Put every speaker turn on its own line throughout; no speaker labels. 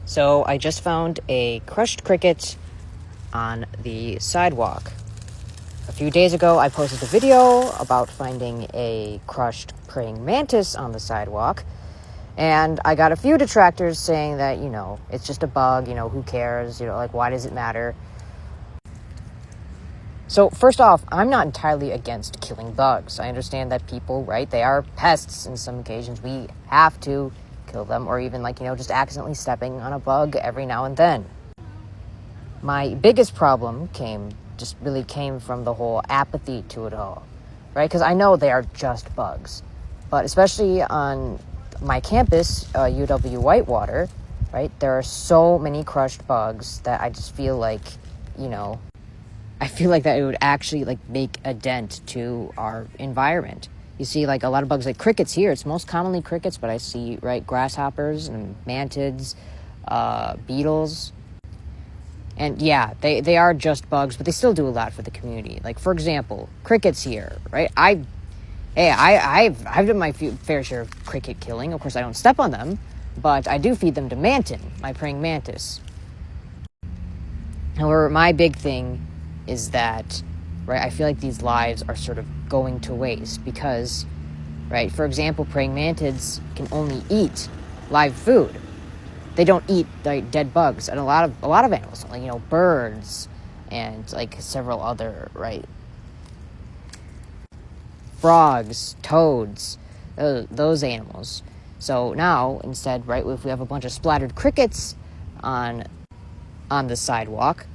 So I just found a crushed cricket on the sidewalk. A few days ago, I posted a video about finding a crushed praying mantis on the sidewalk, and I got a few detractors saying that, it's just a bug, who cares, why does it matter? So first off, I'm not entirely against killing bugs. I understand that people, they are pests in some occasions. We have to kill them, or even just accidentally stepping on a bug every now and then. My biggest problem came from the whole apathy to it all, right? Because I know they are just bugs, but especially on my campus, UW Whitewater, right? There are so many crushed bugs that I just feel like, I feel like that it would actually make a dent to our environment. You see a lot of bugs like crickets here. It's most commonly crickets, but I see, grasshoppers and mantids, beetles. And yeah, they are just bugs, but they still do a lot for the community. For example, crickets here, right? I've done my fair share of cricket killing. Of course, I don't step on them, but I do feed them to mantin, my praying mantis. However, my big thing is that, I feel like these lives are sort of going to waste because, for example, praying mantids can only eat live food. They don't eat dead bugs, and a lot of animals, birds and several other frogs, toads, those animals. So now instead, if we have a bunch of splattered crickets on the sidewalk,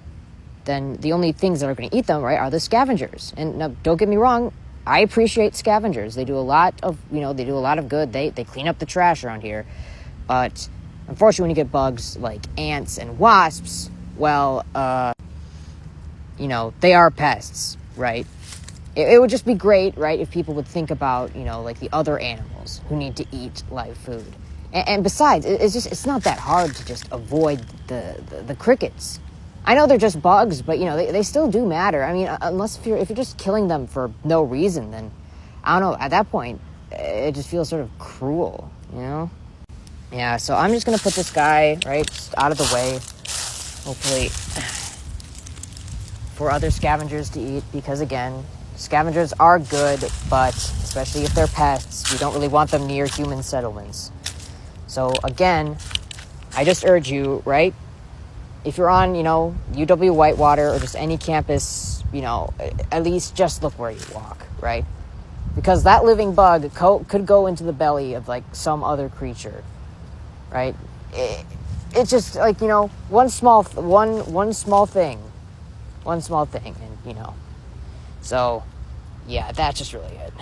then the only things that are going to eat them, are the scavengers. And now, don't get me wrong, I appreciate scavengers. They do a lot of good. They clean up the trash around here, but unfortunately, when you get bugs like ants and wasps, well, they are pests, right? It would just be great, if people would think about, the other animals who need to eat live food. And besides, it's not that hard to just avoid the crickets. I know they're just bugs, but, they still do matter. I mean, unless if you're just killing them for no reason, then, I don't know, at that point, it just feels sort of cruel, Yeah, so I'm just going to put this guy, just out of the way, hopefully, for other scavengers to eat, because, again, scavengers are good, but especially if they're pests, we don't really want them near human settlements. So, again, I just urge you, if you're on, UW Whitewater or just any campus, at least just look where you walk, Because that living bug could go into the belly of, some other creature. It's just one small thing, and so yeah, that's just really it.